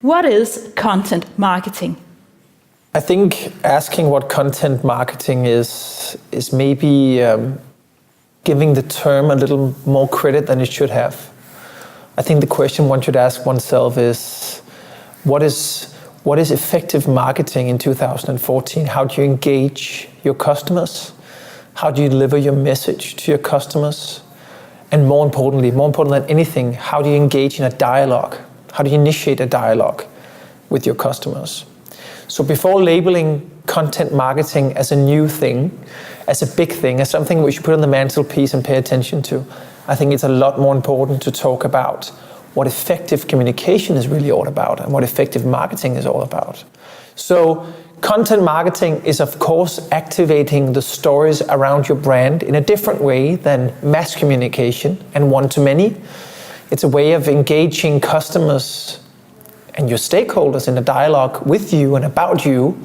What is content marketing? I think asking what content marketing is maybe giving the term a little more credit than it should have. I think the question one should ask oneself is, what is effective marketing in 2014? How do you engage your customers? How do you deliver your message to your customers? And more important than anything, how do you engage in a dialogue? How do you initiate a dialogue with your customers? So before labeling content marketing as a new thing, as a big thing, as something we should put on the mantelpiece and pay attention to, I think it's a lot more important to talk about what effective communication is really all about and what effective marketing is all about. So content marketing is, of course, activating the stories around your brand in a different way than mass communication and one-to-many. It's a way of engaging customers and your stakeholders in a dialogue with you and about you,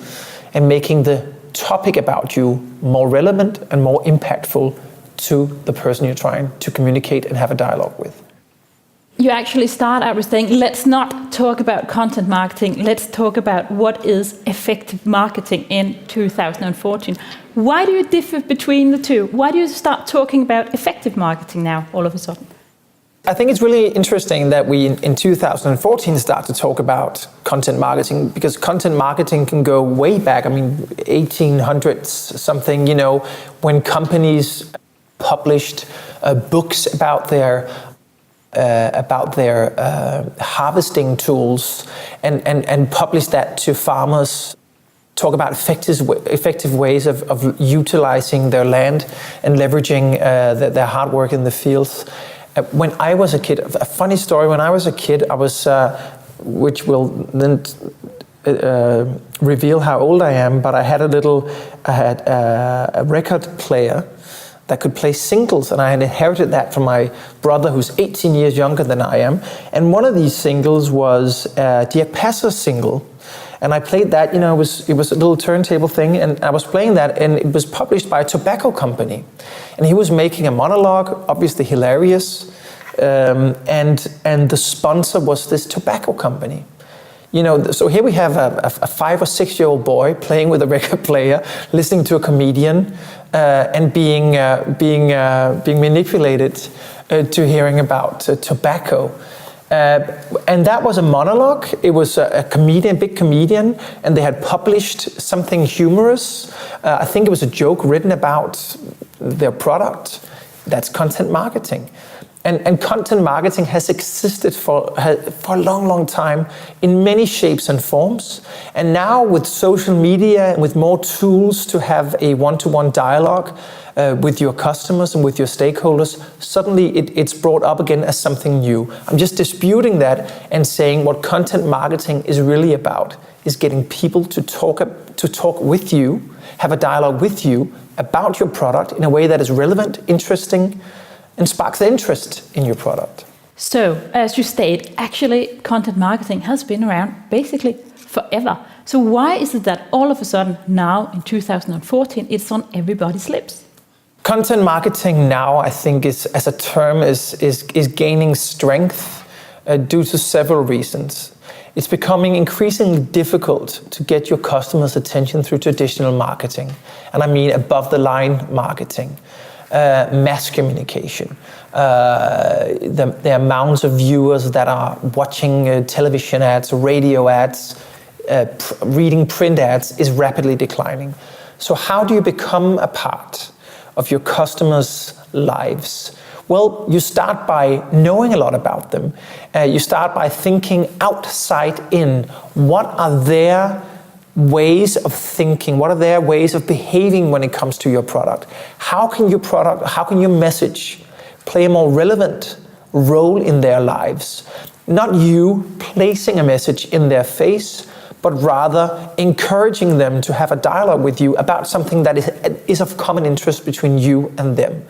and making the topic about you more relevant and more impactful to the person you're trying to communicate and have a dialogue with. You actually start out with saying, let's not talk about content marketing, let's talk about what is effective marketing in 2014. Why do you differ between the two? Why do you start talking about effective marketing now, all of a sudden? I think it's really interesting that we in 2014 start to talk about content marketing, because content marketing can go way back. I mean, 1800s something, when companies published books about their harvesting tools and published that to farmers, talk about effective ways of utilizing their land and leveraging their hard work in the fields. When I was a kid, a funny story, when I was a kid, I was, which will then reveal how old I am, but I had a record player that could play singles, and I had inherited that from my brother, who's 18 years younger than I am. And one of these singles was Dirk Passer's single. And I played that, it was a little turntable thing, and I was playing that, and it was published by a tobacco company. And he was making a monologue, obviously hilarious, and the sponsor was this tobacco company. So here we have a 5 or 6 year old boy playing with a record player, listening to a comedian, and being manipulated to hearing about tobacco. And that was a monologue. It was a big comedian, and they had published something humorous. I think it was a joke written about their product. That's content marketing. And content marketing has existed for a long, long time in many shapes and forms. And now with social media and with more tools to have a one-to-one dialogue with your customers and with your stakeholders, suddenly it's brought up again as something new. I'm just disputing that and saying what content marketing is really about is getting people to talk with you, have a dialogue with you about your product in a way that is relevant, interesting, and sparks interest in your product. So, as you state, actually content marketing has been around basically forever. So why is it that all of a sudden now in 2014 it's on everybody's lips? Content marketing now, I think, as a term is gaining strength due to several reasons. It's becoming increasingly difficult to get your customers' attention through traditional marketing. And I mean above the line marketing. Mass communication, the amounts of viewers that are watching television ads, radio ads, reading print ads is rapidly declining. So how do you become a part of your customers' lives? Well, you start by knowing a lot about them. You start by thinking outside in. What are their ways of thinking? What are their ways of behaving when it comes to your product? How can your message play a more relevant role in their lives? Not you placing a message in their face, but rather encouraging them to have a dialogue with you about something that is of common interest between you and them.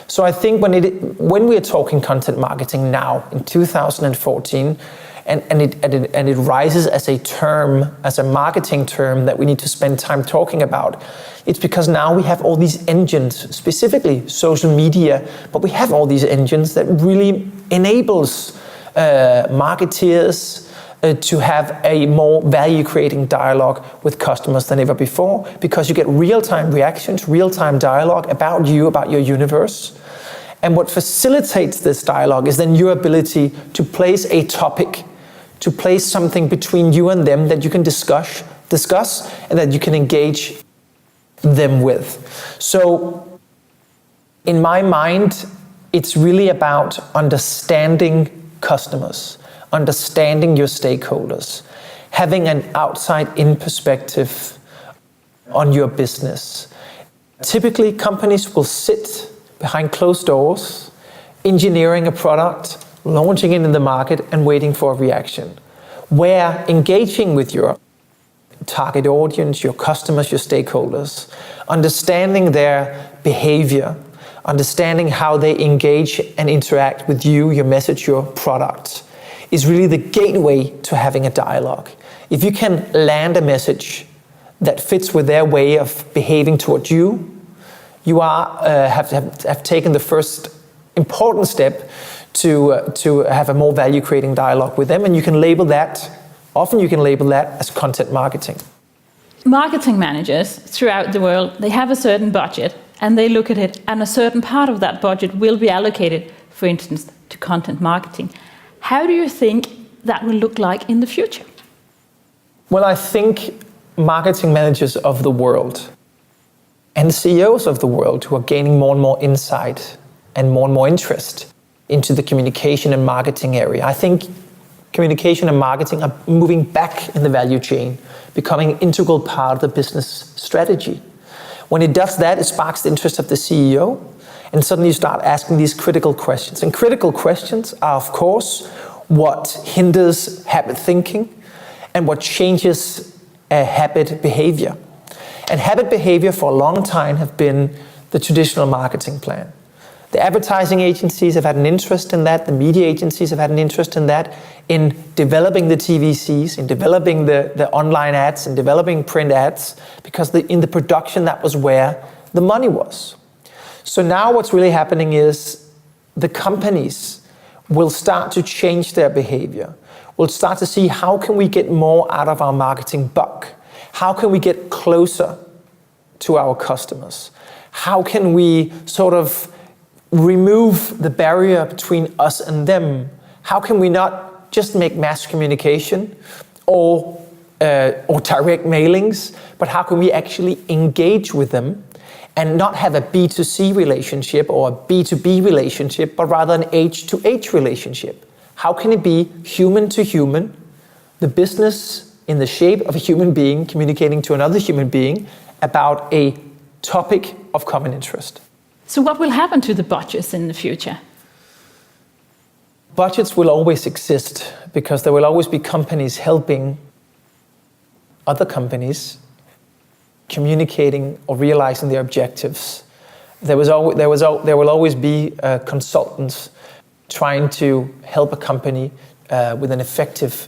So I think when we are talking content marketing now in 2014, and it rises as a term, as a marketing term that we need to spend time talking about, it's because now we have all these engines, specifically social media, but we have all these engines that really enables marketeers to have a more value-creating dialogue with customers than ever before, because you get real-time reactions, real-time dialogue about you, about your universe. And what facilitates this dialogue is then your ability to place a topic, to place something between you and them that you can discuss, and that you can engage them with. So, in my mind, it's really about understanding customers, understanding your stakeholders, having an outside-in perspective on your business. Typically, companies will sit behind closed doors, engineering a product, launching it in the market, and waiting for a reaction. Where engaging with your target audience, your customers, your stakeholders, understanding their behavior, understanding how they engage and interact with you, your message, your product, is really the gateway to having a dialogue. If you can land a message that fits with their way of behaving toward you, you have taken the first important step to have a more value-creating dialogue with them, and you can label that, often you can label that as content marketing. Marketing managers throughout the world, they have a certain budget, and they look at it, and a certain part of that budget will be allocated, for instance, to content marketing. How do you think that will look like in the future? Well, I think marketing managers of the world and CEOs of the world who are gaining more and more insight and more interest into the communication and marketing area, I think communication and marketing are moving back in the value chain, becoming an integral part of the business strategy. When it does that, it sparks the interest of the CEO, and suddenly you start asking these critical questions. And critical questions are, of course, what hinders habit thinking and what changes habit behavior. And habit behavior for a long time have been the traditional marketing plan. The advertising agencies have had an interest in that, the media agencies have had an interest in that, in developing the TVCs, in developing the online ads, in developing print ads, because in the production that was where the money was. So now what's really happening is the companies will start to change their behavior. We'll start to see how can we get more out of our marketing buck? How can we get closer to our customers? How can we sort of remove the barrier between us and them? How can we not just make mass communication or direct mailings, but how can we actually engage with them and not have a B2C relationship or a B2B relationship, but rather an H2H relationship? How can it be human to human, the business in the shape of a human being communicating to another human being about a topic of common interest? So what will happen to the budgets in the future? Budgets will always exist because there will always be companies helping other companies communicating or realizing their objectives. There will always be consultants trying to help a company with an effective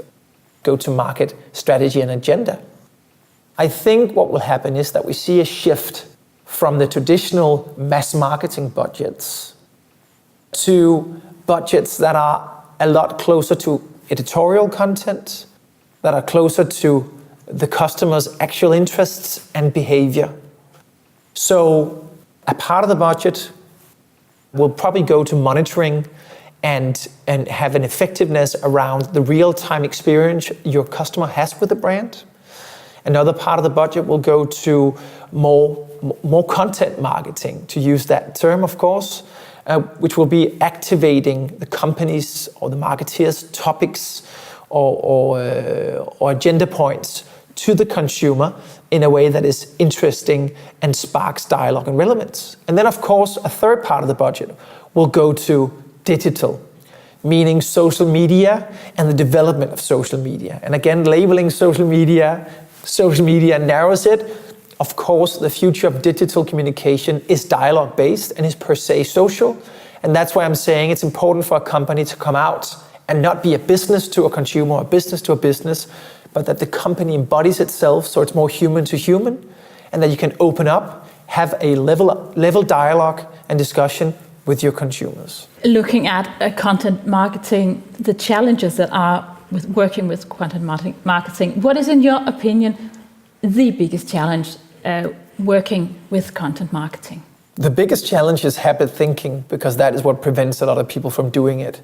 go-to-market strategy and agenda. I think what will happen is that we see a shift from the traditional mass marketing budgets to budgets that are a lot closer to editorial content, that are closer to the customer's actual interests and behavior. So a part of the budget will probably go to monitoring and have an effectiveness around the real-time experience your customer has with the brand. Another part of the budget will go to more content marketing, to use that term, of course, which will be activating the company's or the marketeers' topics or agenda points to the consumer in a way that is interesting and sparks dialogue and relevance. And then, of course, a third part of the budget will go to digital, meaning social media and the development of social media. And again, labeling social media narrows it. Of course, the future of digital communication is dialogue-based and is per se social. And that's why I'm saying it's important for a company to come out and not be a business to a consumer or a business to a business, but that the company embodies itself so it's more human to human, and that you can open up, have a level dialogue and discussion with your consumers. Looking at content marketing, the challenges that are with working with content marketing. What is, in your opinion, the biggest challenge working with content marketing? The biggest challenge is habit thinking, because that is what prevents a lot of people from doing it.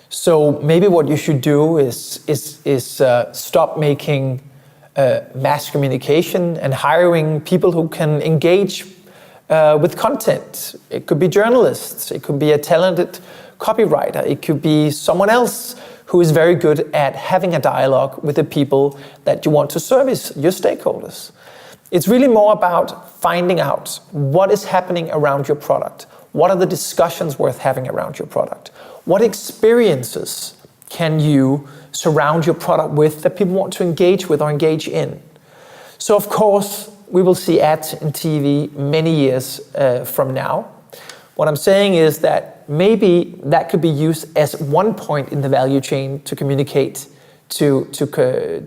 So maybe what you should do is stop making mass communication and hiring people who can engage with content. It could be journalists, it could be a talented copywriter, it could be someone else who is very good at having a dialogue with the people that you want to service, your stakeholders. It's really more about finding out what is happening around your product. What are the discussions worth having around your product? What experiences can you surround your product with that people want to engage with or engage in? So of course, we will see ads in TV many years from now. What I'm saying is that maybe that could be used as one point in the value chain to communicate to your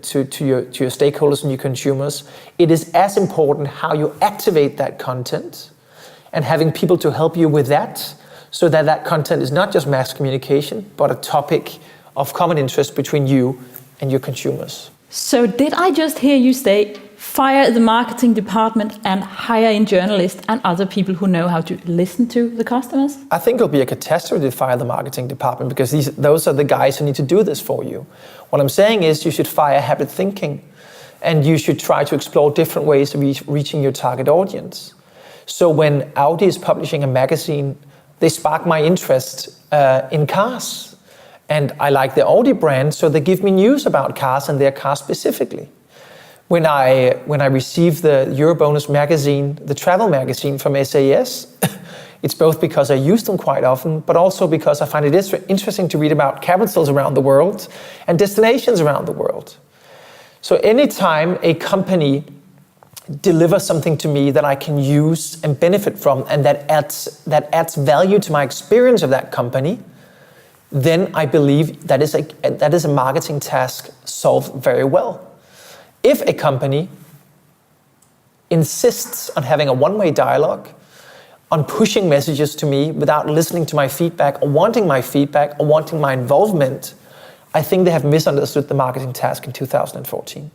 stakeholders and your consumers. It is as important how you activate that content and having people to help you with that, so that that content is not just mass communication, but a topic of common interest between you and your consumers. So did I just hear you say, fire the marketing department and hire in journalists and other people who know how to listen to the customers? I think it'll be a catastrophe to fire the marketing department, because those are the guys who need to do this for you. What I'm saying is you should fire habit thinking, and you should try to explore different ways of reaching your target audience. So when Audi is publishing a magazine, they spark my interest in cars. And I like the Audi brand, so they give me news about cars and their cars specifically. When I receive the Eurobonus magazine, the travel magazine from SAS, it's both because I use them quite often, but also because I find it interesting to read about capitals around the world and destinations around the world. So anytime a company delivers something to me that I can use and benefit from, and that adds value to my experience of that company, then I believe that is a marketing task solved very well. If a company insists on having a one-way dialogue, on pushing messages to me without listening to my feedback or wanting my feedback or wanting my involvement, I think they have misunderstood the marketing task in 2014.